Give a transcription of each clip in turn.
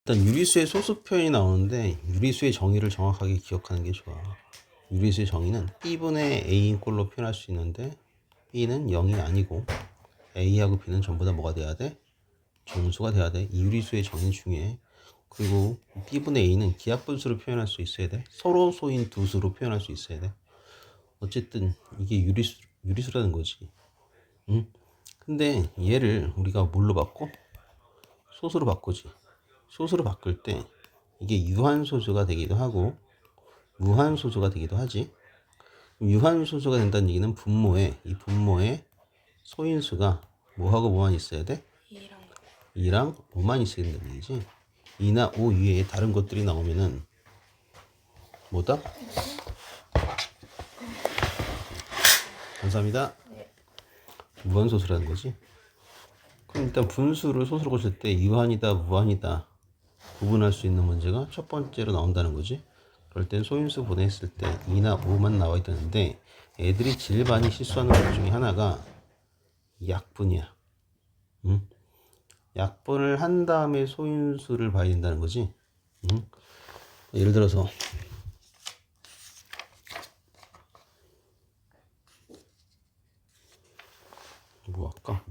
일단 유리수의 소수 표현이 나오는데 유리수의 정의를 정확하게 기억하는 게 좋아. 유리수의 정의는 B분의 A인 꼴로 표현할 수 있는데 B는 0이 아니고 A하고 B는 전부 다 뭐가 돼야 돼? 정수가 돼야 돼. 이 유리수의 정의 중에. 그리고 B분의 A는 기하분수로 표현할 수 있어야 돼. 서로 소인 두 수로 표현할 수 있어야 돼. 어쨌든 이게 유리수라는 거지. 응? 근데 얘를 우리가 뭘로 바꿔? 소수로 바꾸지. 소수로 바꿀 때 이게 유한소수가 되기도 하고 무한소수가 되기도 하지. 유한소수가 된다는 얘기는 이 분모에 소인수가 뭐하고 뭐만 있어야 돼? 2랑 5만 있어야 된다는 얘기지. 2나 5 위에 다른 것들이 나오면은 뭐다? 감사합니다. 무한소수라는 거지. 그럼 일단 분수를 소수로 고칠 때 유한이다 무한이다 구분할 수 있는 문제가 첫 번째로 나온다는 거지. 그럴 땐 소인수 보냈을 때 2나 5만 나와야 되는데 애들이 제일 많이 실수하는 것 중에 하나가 약분이야. 응? 약분을 한 다음에 소인수를 봐야 된다는 거지. 응? 예를 들어서 뭐 할까?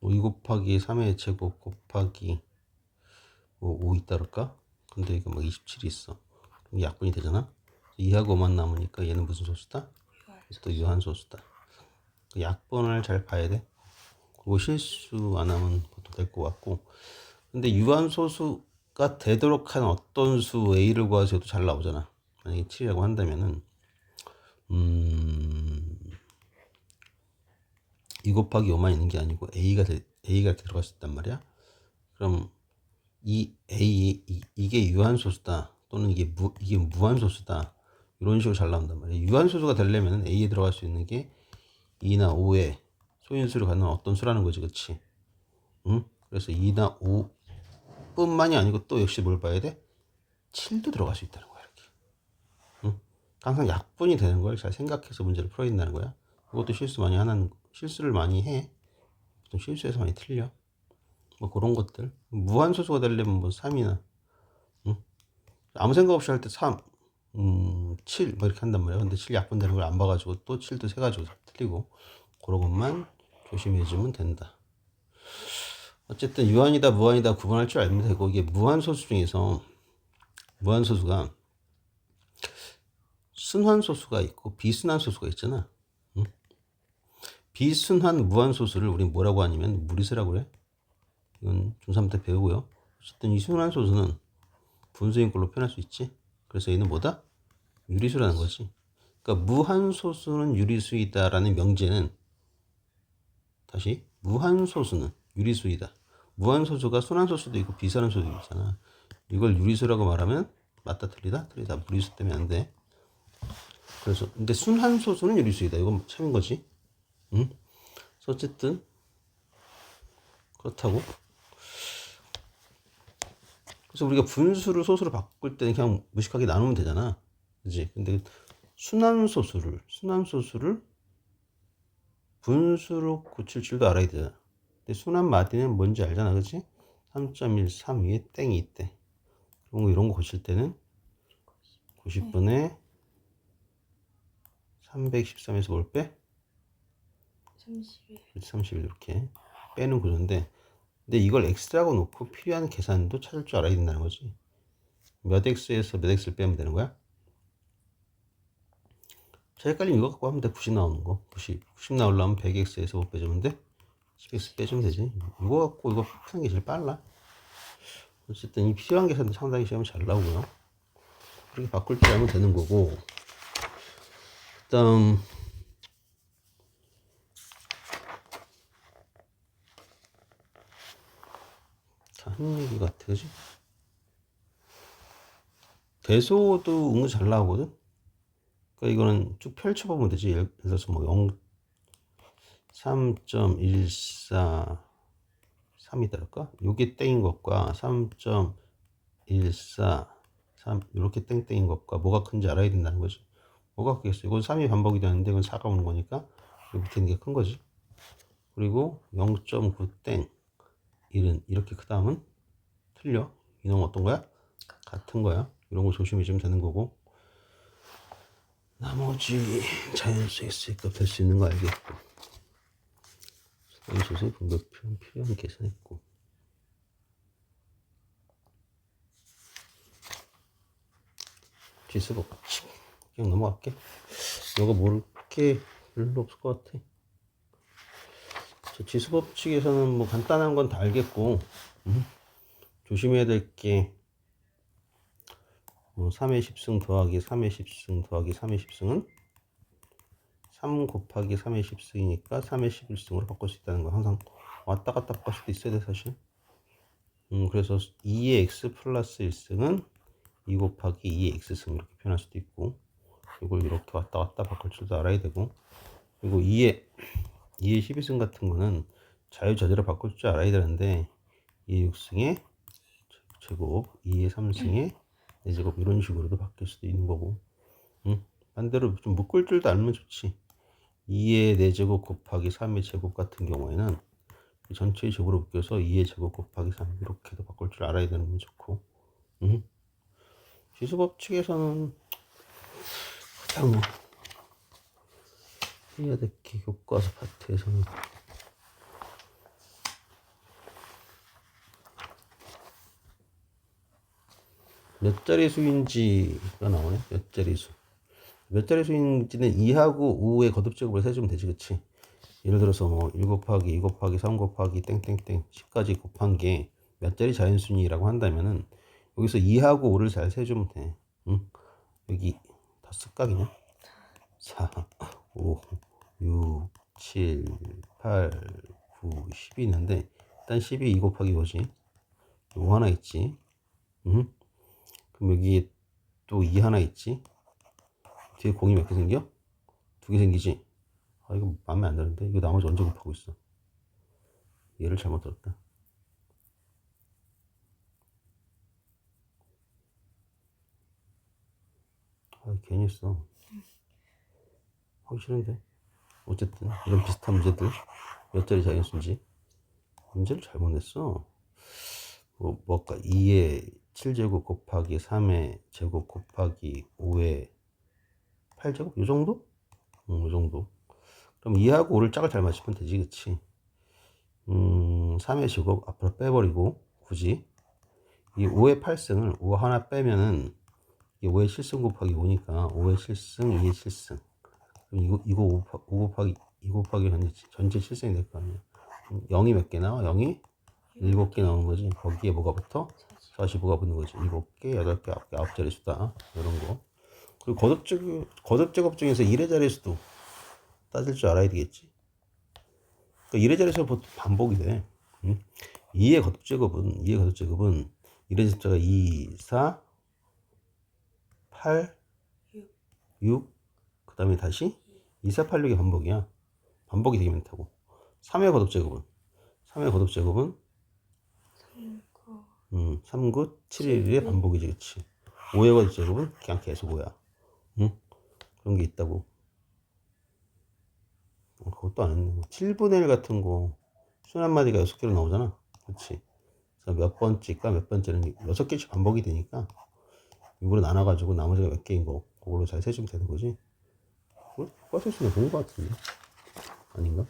2 곱하기 3의 제곱 곱하기 뭐 5 있다 그럴까? 근데 이거 막 27이 있어. 그럼 약분이 되잖아. 2하고 5만 남으니까 얘는 무슨 소수다? 또 유한소수다. 약분을 잘 봐야 돼. 그거 실수 안 하면 보통 될 것 같고. 근데 유한소수가 되도록 한 어떤 수 A를 구하셔도 잘 나오잖아. 만약에 7이라고 한다면은 2 곱하기 5만 있는 게 아니고 A가 이렇게 들어갈 수 있단 말이야. 그럼 이게 유한소수다 또는 이게 무한소수다 이런 식으로 잘 나온단 말이야. 유한소수가 되려면 A에 들어갈 수 있는 게 2나 5에 소인수를 갖는 어떤 수라는 거지, 그렇지? 응? 그래서 2나 5 뿐만이 아니고 또 역시 뭘 봐야 돼? 7도 들어갈 수 있다는 거야, 이렇게. 응? 항상 약분이 되는 걸 잘 생각해서 문제를 풀어야 된다는 거야. 그것도 실수를 많이 해. 보통 실수해서 많이 틀려. 뭐 그런 것들. 무한소수가 되려면 뭐 3이나, 응? 아무 생각 없이 할 때 3, 7, 뭐 이렇게 한단 말이야. 근데 7 약분되는 걸 안 봐가지고 또 7도 세가지고 틀리고, 그런 것만 조심해주면 된다. 어쨌든 유한이다 무한이다 구분할 줄 알면 되고, 이게 무한소수 중에서 무한소수가 순환소수가 있고 비순환소수가 있잖아. 응? 비순환 무한소수를 우리 뭐라고 하냐면 무리수라고 그래. 이건 중3 때 배우고요. 어쨌든 이 순환소수는 분수인 걸로 표현할 수 있지. 그래서 얘는 뭐다? 유리수라는 거지. 그러니까 무한소수는 유리수이다라는 명제는 다시 무한소수는 유리수이다. 무한소수가 순환소수도 있고 비순환소수도 있잖아. 이걸 유리수라고 말하면 맞다 틀리다? 틀리다. 무리수 때문에 안 돼. 그래서 근데 순환소수는 유리수이다. 이건 참인 거지. 응? 그래서 어쨌든 그렇다고. 그래서 우리가 분수를 소수로 바꿀 때는 그냥 무식하게 나누면 되잖아. 그지? 근데 순환소수를 분수로 고칠 줄도 알아야 되잖아. 근데 순환 마디는 뭔지 알잖아. 그치? 3.13 위에 땡이 있대. 이런 거 고칠 때는 90분의 313에서 뭘 빼? 31 이렇게 빼는 구조인데, 근데 이걸 x라고 놓고 필요한 계산도 찾을 줄 알아야 된다는 거지. 몇 x에서 몇 x를 빼면 되는 거야? 자, 헷갈리면 이거 갖고 하면 돼. 90 나오는 거. 90 나오려면 100x에서 5 빼주면 돼. 10x 빼주면 되지. 이거 갖고 이거 푸는 게 제일 빨라. 어쨌든 이 필요한 계산도 상당히 시험이 잘 나오고요. 그렇게 바꿀 줄 알면 되는 거고. 그다음 한 얘기 같아, 그지? 대소도 은근 잘 나오거든. 그러니까 이거는 쭉 펼쳐보면 되지. 예를 들어서 뭐 3.14 3이달까? 요게 땡인 것과 3.14 3 이렇게 땡땡인 것과 뭐가 큰지 알아야 된다는 거지. 뭐가 크겠어? 이건 3이 반복이 되는데 이건 4가 오는 거니까 여기 밑에 있는 게 큰 거지. 그리고 0.9 땡 1은 이렇게 크다면 틀려. 이놈 어떤 거야? 같은 거야. 이런 거 조심해주면 되는 거고, 나머지 자연수 x값 될 수 있는 거 알겠고, 수소의 분배표 필요한 계산했고, 지수 법칙 그냥 넘어갈게. 너가 모를 게 별로 없을 것 같아. 지수 법칙에서는 뭐 간단한 건 다 알겠고, 조심해야 될게 뭐 3의 10승 더하기 3의 10승 더하기 3의 10승은 3 곱하기 3의 10승이니까 3의 11승으로 바꿀 수 있다는 거. 항상 왔다 갔다 바꿀 수도 있어야 돼 사실. 그래서 2의 x 플러스 1승은 2 곱하기 2의 x승 이렇게 표현할 수도 있고, 이걸 이렇게 왔다 갔다 바꿀 줄도 알아야 되고, 그리고 2의 12승 같은 거는 자유자재로 바꿀 줄 알아야 되는데 2의 6승의 제곱, 2의 3승의 4제곱 이런 식으로도 바뀔 수도 있는 거고, 반대로 좀 묶을 줄도 알면 좋지. 2의 4제곱 곱하기 3의 제곱 같은 경우에는 전체의 제곱으로 묶여서 2의 제곱 곱하기 3 이렇게도 바꿀 줄 알아야 되는 건 좋고, 지수법칙에서는 가장 뭐 해야 될 게 교과서 파트에서는 몇 자리 수인지가 나오네. 몇 자리 수. 몇 자리 수인지는 2하고 5의 거듭제곱을 세주면 되지, 그치? 예를 들어서 뭐 1 곱하기 2 곱하기 3 곱하기 땡땡땡 10까지 곱한 게 몇 자리 자연수니라고 한다면은 여기서 2하고 5를 잘 세주면 돼. 응? 여기 다 습각이냐? 4, 5, 6, 7, 8, 9, 10이 있는데 일단 10이 2 곱하기 5지. 5 하나 있지. 응? 그럼 여기에 또 2 하나 있지. 뒤에 공이 몇 개 생겨? 2개 생기지. 아 이거 마음에 안 드는데 이거 나머지 언제 곱하고 있어? 얘를 잘못 들었다. 아 괜히 했어. 하기 싫은데. 어쨌든 이런 비슷한 문제들 몇 자리 자연수인지 문제를 잘못 냈어. 뭐가 2의 7제곱 곱하기 3의 제곱 곱하기 5의 8제곱? 요 정도? 요 정도. 그럼 2하고 5를 짝을 잘 맞추면 되지, 그치? 3의 제곱 앞으로 빼버리고 굳이 이 5의 8승을 5 하나 빼면은 이 5의 7승 곱하기 5니까 5의 7승 2의 7승. 그럼 이거 5 곱하기 2 곱하기 전체 7승이 될 거 아니야. 0이 몇 개 나와? 0이 7개 나오는 거지. 거기에 뭐가 붙어? 45가 붙는 거지. 7개, 8개, 9개, 9자리 수다. 이런 거. 그리고 거듭제곱 중에서 1의 자리수도 따질 줄 알아야 되겠지. 그러니까 1의 자리수가 보통 반복이 돼. 2의 거듭제곱은 1의 숫자가 2, 4, 8, 6, 그 다음에 다시 2, 4, 8, 6의 반복이야. 반복이 되게 많다고. 3의 거듭제곱은 3, 9, 7, 1의 반복이지, 그치? 5의 거듭제곱은 그냥 계속 5야. 그런 게 있다고. 그것도 안 했네. 7분의 1 같은 거 순 한마디가 6개로 나오잖아, 그치? 그래서 몇 번째가 몇 번째는 6개씩 반복이 되니까 6으로 나눠가지고 나머지가 몇 개인 거 그걸로 잘 세주면 되는 거지. 과세수는 좋은 거 같은데 아닌가?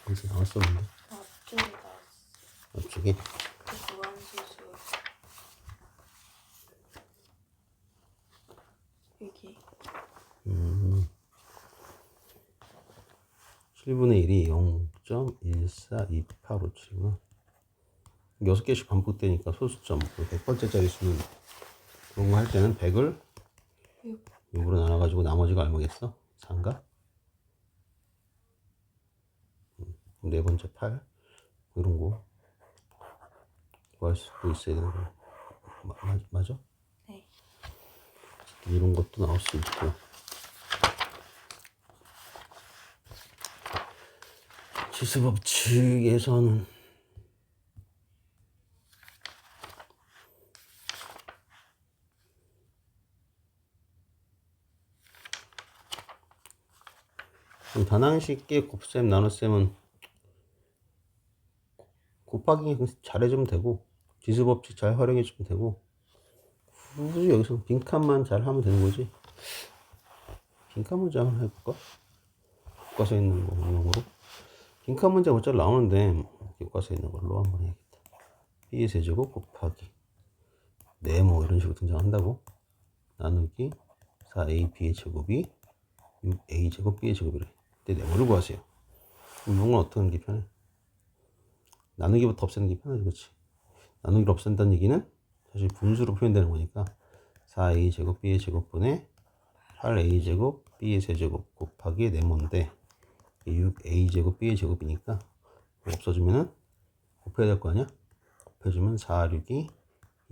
어디서 나왔었는데. 앞쪽에 나왔어. 앞쪽에 그 무한소수 여기 7분의 1이 0.14285치구나. 6개씩 반복되니까 소수점 100번째짜리 수는 그런 거 할 때는 100을 6으로 나눠가지고 나머지가 얼마겠어? 4인가? 네 번째 8 이런 거 구할 수도 있어야 되는 거 맞아? 네. 이런 것도 나올 수 있고. 지수법칙에서는 그럼 다항식의 곱셈 나눗셈은 곱하기 잘해주면 되고 지수법칙 잘 활용해주면 되고 굳이 여기서 빈칸만 잘 하면 되는 거지. 빈칸 문제 한번 해볼까? 교과서에 있는 거 응용으로 빈칸 문제 어차피 나오는데 교과서에 있는 걸로 한번 해야겠다. b의 세제곱 곱하기 네모 이런 식으로 등장한다고. 나누기 4ab의 제곱이 6a 제곱 b의 제곱이래. 근데 네모를 구하세요. 그럼 이건 어떻게 하는 게 편해? 나누기부터 없애는 게 편하지, 그렇지? 나누기를 없앤다는 얘기는 사실 분수로 표현되는 거니까 4a 제곱 b의 제곱분의 8a 제곱 b의 세제곱 곱하기 네모인데 6a 제곱 b의 제곱이니까 없어지면은 곱해야 될 거 아니야? 곱해주면 4, 6이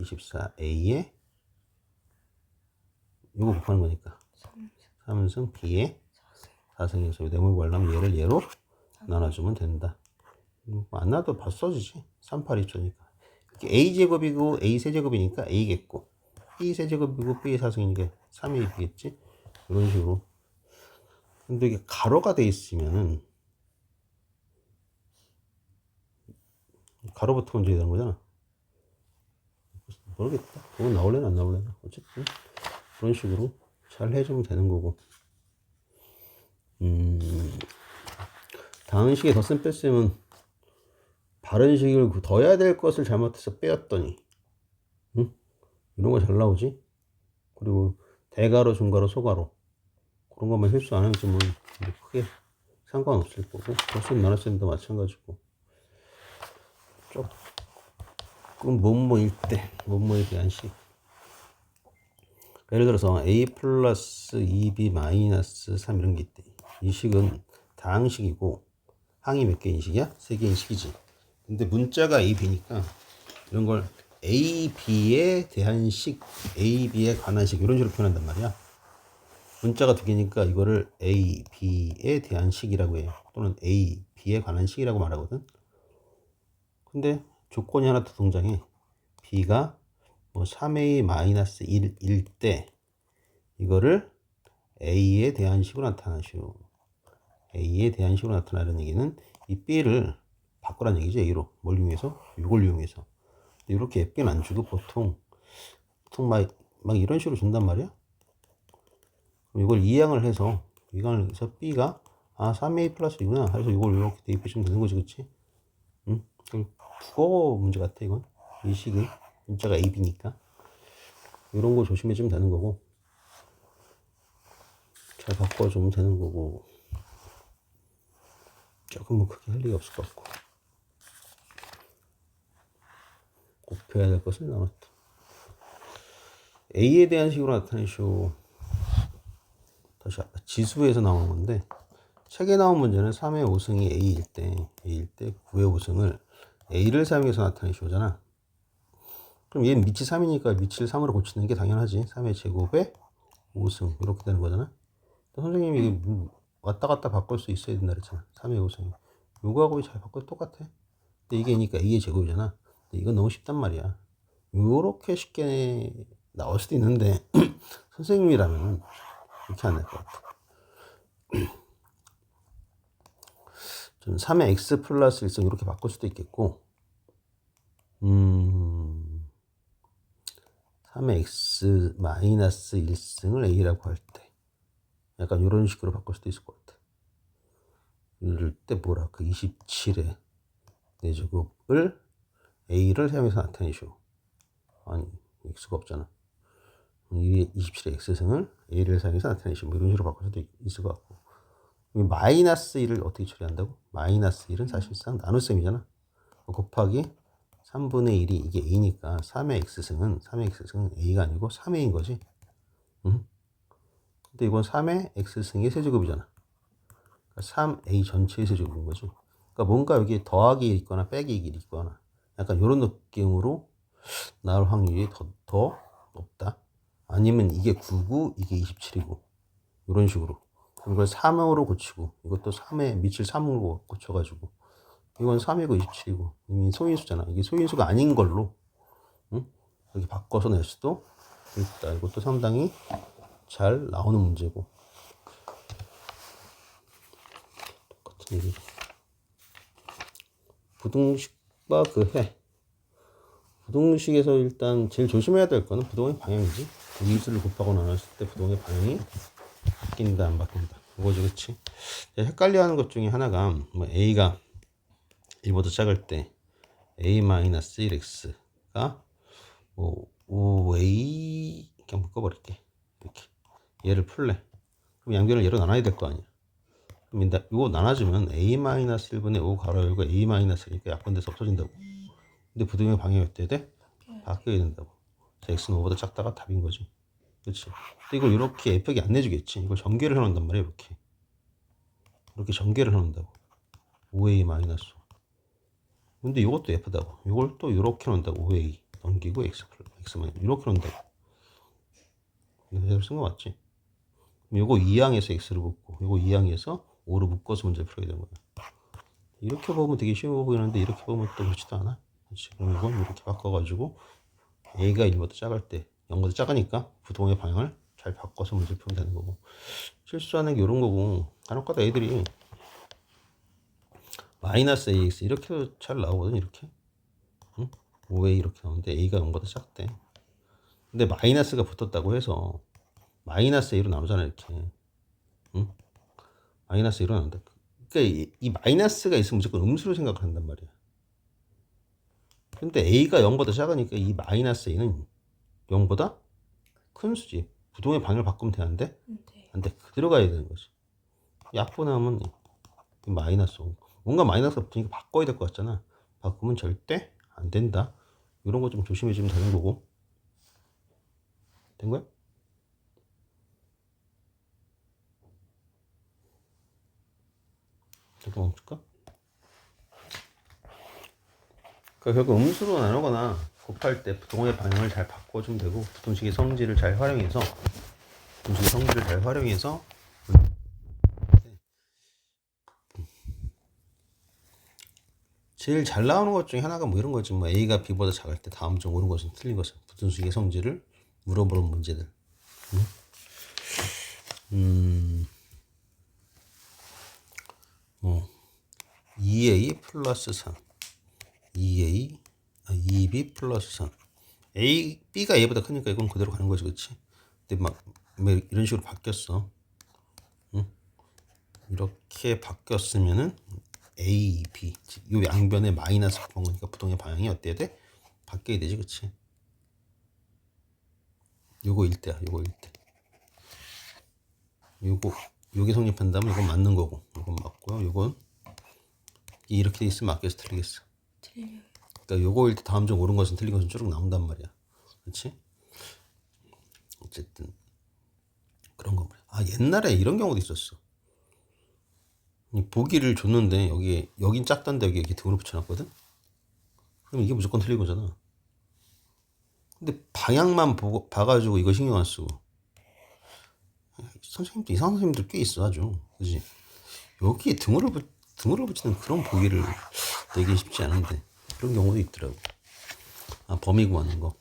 24a에 요거 곱하는 거니까 3승 b에 4승에서 네모를 구하려면 얘를 얘로 나눠주면 된다. 안 나도 봐 써지지. 3, 8, 2초니까 a제곱이고 a 세제곱이니까 a겠고 b 세제곱이고 b 4승이니까 3ab겠지. 이런 식으로. 근데 이게 가로가 돼 있으면은 가로부터 먼저 해야 되는 거잖아. 모르겠다. 그건 나올래나 안 나올래나. 어쨌든 그런 식으로 잘 해주면 되는 거고. 다항식의 덧셈 뺄셈은 바른식을 더해야 될 것을 잘못해서 빼었더니 이런 거 잘 나오지. 그리고 대가로 중가로 소가로 그런 것만 실수 안 하면 뭐 크게 상관없을 거고 덧셈 나눗셈도 마찬가지고 조금 뭐뭐일 때 뭐뭐에 대한 식. 예를 들어서 a 플러스 2b 마이너스 3 이런 게 있대. 이 식은 다항식이고 항이 몇 개인 식이야? 3개인 식이지. 근데 문자가 a, b니까 이런 걸 a, b에 대한 식, a, b에 관한 식 이런 식으로 표현한단 말이야. 문자가 2개니까 이거를 a, b에 대한 식이라고 해요. 또는 a, b에 관한 식이라고 말하거든. 근데 조건이 하나 더 등장해. b가 뭐 3a 마이너스 1일 때 이거를 a에 대한 식으로 나타나시오. a에 대한 식으로 나타나는 얘기는 이 b를 바꾸라는 얘기죠. a로 뭘 이용해서? 이걸 이용해서. 이렇게 예쁘게는 안 주고 보통 막 이런 식으로 준단 말이야. 그럼 이걸 이항을 해서 b가 3a 플러스이구나. 그래서 이걸 이렇게 대입해주면 되는 거지, 그치? 응? 국어 문제 같아 이건. 이 식은 문자가 a, b니까 이런 거 조심해주면 되는 거고. 잘 바꿔주면 되는 거고. 조금 뭐 크게 할 일이 없을 것 같고. 곱해야 될 것을 나눴다. a에 대한 식으로 나타내쇼. 다시 지수에서 나오는 건데 책에 나온 문제는 3의 5승이 a일 때 9의 5승을 a를 사용해서 나타내쇼잖아. 그럼 얘는 미치 3이니까 미치를 3으로 고치는 게 당연하지. 3의 제곱에 5승 이렇게 되는 거잖아. 선생님이 이게 왔다 갔다 바꿀 수 있어야 된다 그랬잖아. 3의 5승 요거하고 잘 바꿔도 똑같아. 근데 이게니까 a의 제곱이잖아. 근데 이건 너무 쉽단 말이야. 요렇게 쉽게 나올 수도 있는데 선생님이라면 이렇게 안 될 것 같아. 좀 3의 x 플러스 1승 이렇게 바꿀 수도 있겠고 3의 x 마이너스 1승을 a라고 할 때 약간 이런 식으로 바꿀 수도 있을 것 같아. 이럴 때 뭐라 그 27의 4제곱을 a를 사용해서 나타내쇼. 아니 x가 없잖아. 27의 x승을 a를 사용해서 나타내시면 뭐 이런 식으로 바꿀 수도 있을 것 같고. 마이너스 1을 어떻게 처리한다고? 마이너스 1은 사실상 나눗셈이잖아. 곱하기 3분의 1이 이게 a니까 3의 x승은 a가 아니고 3a인 거지. 응? 근데 이건 3의 x승의 세제곱이잖아. 그러니까 3a 전체의 세제곱인 거지. 그러니까 뭔가 여기 더하기 있거나 빼기 있거나 약간 이런 느낌으로 나올 확률이 더 높다. 아니면 이게 9고 이게 27이고 이런 식으로. 이걸 3으로 고치고 이것도 3에 밑을 3으로 고쳐가지고 이건 3이고 27이고 이미 소인수잖아. 이게 소인수가 아닌 걸로 응? 여기 바꿔서 낼 수도 있다. 이것도 상당히 잘 나오는 문제고. 같은 얘기죠. 부등식과 그 해. 부등식에서 일단 제일 조심해야 될 거는 부동의 방향이지. 이수를 곱하고 나눴을 때 부동의 방향이 바뀐다 안 바뀐다. 그거지, 그치? 헷갈려하는 것 중에 하나가 뭐 a가 1보다 작을 때 a-1x가 뭐 5a 그냥 묶어버릴게. 이렇게 얘를 풀래. 그럼 양변을 얘로 나눠야 될 거 아니야. 그럼 이거 나눠주면 a-1분의 5 가로 열고 a-1이니까 약분돼서 없어진다고. 근데 부등의 방향이 어때야 돼? 바뀌어야 된다고. 자, x는 5보다 작다가 답인 거지. 그렇지? 근데 이걸 이렇게 f격이 안 내주겠지. 이걸 전개를 해놓는단 말이야. 이렇게 전개를 해놓는다고. 5a 마이너스. 근데 이것도 f다고. 이걸 또 이렇게 놓는다고. 5a 넘기고 x 마이너스 이렇게 놓는다고. 이거 쓴 거 맞지? 그럼 이거 2항에서 x를 묶고 이거 2항에서 5를 묶어서 문제를 풀어야 되는 거야. 이렇게 보면 되게 쉬워 보이는데 이렇게 보면 또 그렇지도 않아. 그렇지? 그럼 이건 이렇게 바꿔가지고 a가 1보다 작을 때 0보다 작으니까 부동의 방향을 잘 바꿔서 문제를 풀면 되는 거고. 실수하는 게 이런 거고. 간혹가다 애들이 마이너스 ax 이렇게 잘 나오거든. 이렇게 응? 5a 이렇게 나오는데 a가 0보다 작대. 근데 마이너스가 붙었다고 해서 마이너스 a로 나누잖아. 이렇게 응? 마이너스 a로 나눈다. 그러니까 이 마이너스가 있으면 무조건 음수로 생각한단 말이야. 근데 a가 0보다 작으니까 이 마이너스 a는 0보다 큰 수지. 부동의 방향을 바꾸면 되는데 안 돼. 그대로 가야 되는 거지. 약분하면 마이너스 뭔가 마이너스가 붙으니까 바꿔야 될 것 같잖아. 바꾸면 절대 안 된다. 이런 거 좀 조심해주면 되는 거고. 된 거야? 잠깐 멈출까? 그러니까 결국 음수로 나누거나 곱할 때 부동의 방향을 잘 바꿔주면 되고, 부등식의 성질을 잘 활용해서 제일 잘 나오는 것 중에 하나가 뭐 이런 거지. 뭐 a가 b보다 작을 때 다음 중 옳은 것은 틀린 것은 부등식의 성질을 물어보는 문제들. 뭐 2a 플러스 3 2b 플러스 3 b가 a보다 크니까 이건 그대로 가는 거지. 그치? 근데 막 이런 식으로 바뀌었어. 응? 이렇게 바뀌었으면은 a, b 요 양변에 마이너스 붙은 거니까 부동의 방향이 어때야 돼? 바뀌어야 되지. 그치? 요거 1대야. 요게 성립한다면 이건 맞는 거고, 이건 맞고요. 요건 이렇게 돼 있으면 맞겠어, 틀리겠어? 틀려요. 그러니까 요거일 때 다음 중 옳은 것은 틀린 것은 쭉 나온단 말이야. 그렇지? 어쨌든 그런 거 말이야. 아, 옛날에 이런 경우도 있었어. 보기를 줬는데 여긴 작던데 여기 이렇게 등으로 붙여놨거든. 그럼 이게 무조건 틀린 거잖아. 근데 방향만 봐가지고 이거 신경 안 쓰고. 선생님도 이상한 선생님들 꽤 있어 아주. 그지? 여기에 등으로 붙이는 그런 보기를 내기 쉽지 않은데 그런 경우도 있더라고. 아, 범위 구하는 거.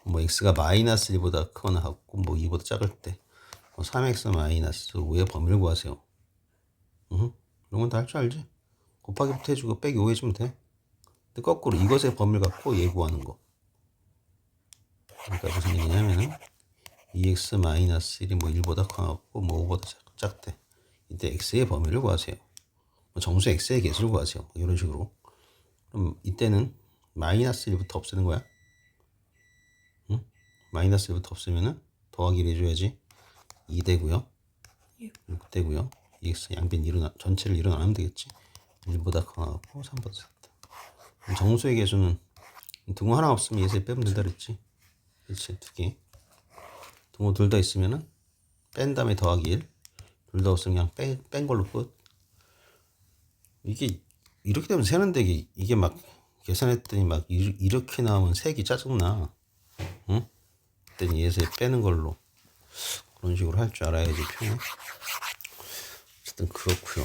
뭐 x가 마이너스 1보다 크거나 같고 뭐 2보다 작을 때 뭐 3x 마이너스 5의 범위를 구하세요. 이런 건 다 할 줄 알지? 곱하기부터 해주고 빼기 5 해주면 돼. 근데 거꾸로 이것의 범위를 갖고 얘 구하는 거. 그러니까 무슨 얘기냐면은 2x 마이너스 1이 뭐 1보다 커갖고 뭐 5보다 작대. 이때 x의 범위를 구하세요. 뭐 정수 x의 개수를 구하세요. 뭐 이런 식으로. 그럼 이때는 마이너스 1부터 없애는 거야. 응? 마이너스 1부터 없애면은 더하기를 해줘야지. 2 되고요. 6 되고요. 2x 양변 전체를 2로 나누면 되겠지. 1보다 커갖고 3보다 작다. 그럼 정수의 개수는 등호 하나 없으면 얘에서 빼면 된다 그랬지. 그렇지. 2개. 등호 둘 다 있으면은 뺀 다음에 더하기 1. 둘 다 없으면 그냥 뺀 걸로 끝. 이게 이렇게 되면 세는데 이게 막 계산했더니 막 이렇게 나오면 색이 짜증나. 응? 그때는 얘에서 빼는 걸로 그런 식으로 할 줄 알아야지 표현. 어쨌든 그렇고요.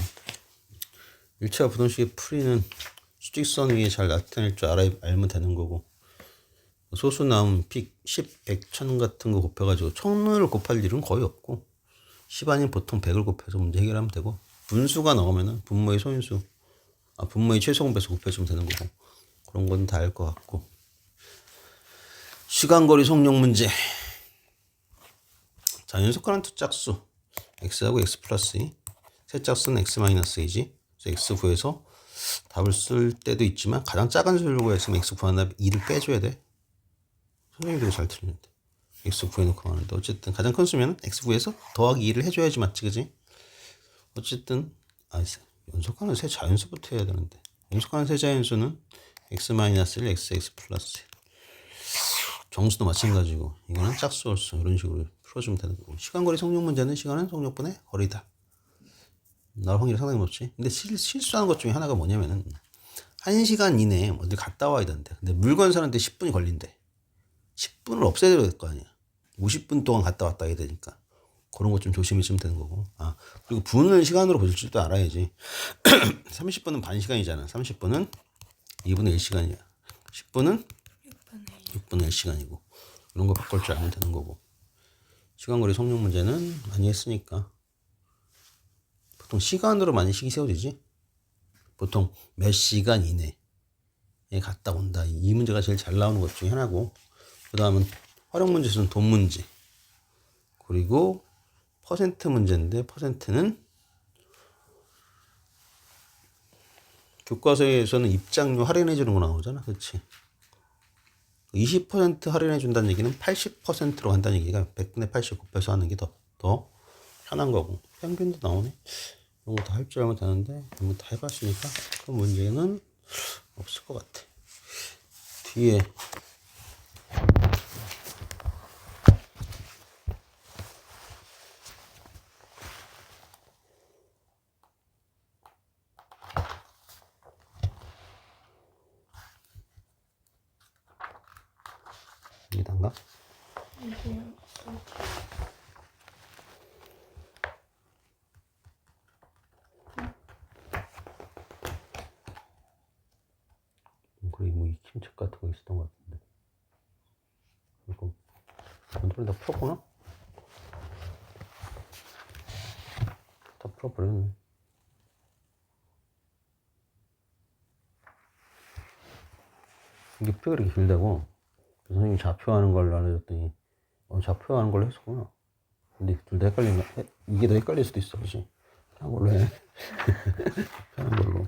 1차 부등식의 풀이는 수직선 위에 잘 나타낼 줄 알면 되는 거고, 소수 나오면 10, 100, 1000 같은 거 곱해가지고 1000을 곱할 일은 거의 없고 10 아니면 보통 100을 곱해서 문제 해결하면 되고, 분수가 나오면은 분모의 소인수, 분모의 최소공배수 곱해주면 되는 거고, 그런 건 다 알 것 같고. 시간거리 속력 문제. 자, 연속하는 두 짝수 x하고 x 플러스 2, 세 짝수는 x 마이너스 2지. 그래서 x 구해서 답을 쓸 때도 있지만 가장 작은 수를 구했으면 x 구하는 답 2를 빼줘야 돼. 선생님들이 잘 틀리는데 x 구해놓고 하는데, 어쨌든 가장 큰 수면 x 구해서 더하기 2를 해줘야지 맞지, 그지? 어쨌든 연속하는 세 자연수부터 해야 되는데, 연속하는 세 자연수는 x 마이너스 1, x 플러스 1. 정수도 마찬가지고 이거는 짝수 홀수, 이런 식으로 풀어주면 되는 거고. 시간거리 속력 문제는 시간은 속력분의 거리다. 나올 확률이 상당히 높지. 근데 실수하는 것 중에 하나가 뭐냐면은 1시간 이내에 어디 갔다 와야 되는데, 근데 물건 사는데 10분이 걸린대. 10분을 없애야 될 거 아니야. 50분 동안 갔다 왔다 해야 되니까 그런 것 좀 조심했으면 되는 거고. 그리고 분을 시간으로 보실 줄도 알아야지. 30분은 반 시간이잖아. 30분은 2분의 1시간이야. 10분은 6분의 1시간이고, 이런 거 바꿀 줄 알면 되는 거고. 시간거리 속력 문제는 많이 했으니까 보통 시간으로 많이 식이 세워지지. 보통 몇 시간 이내에 갔다 온다. 이 문제가 제일 잘 나오는 것 중에 하나고, 그 다음은 활용 문제에서는 돈 문제, 그리고 퍼센트 문제인데, 퍼센트는 교과서에서는 입장료 할인해 주는 거 나오잖아. 그렇지? 20% 할인해 준다는 얘기는 80%로 한다는 얘기가 100분의 80 곱해서 하는 게 더 편한 거고. 평균도 나오네. 이런 거 다 할 줄 알면 되는데 이거 다 해봤으니까 그 문제는 없을 것 같아. 뒤에 여기다가 그리고 뭐 익힘책 같은 거 있었던 것 같은데, 이거 전부 다 풀었구나? 다 풀어버렸네. 이게 표가 이렇게 길다고 선생님이 좌표하는 걸 알려줬더니 좌표하는 걸로 했었구나. 근데 둘 다 헷갈리면 이게 더 헷갈릴 수도 있어. 그치? 편한 걸로 해. 편한 걸로.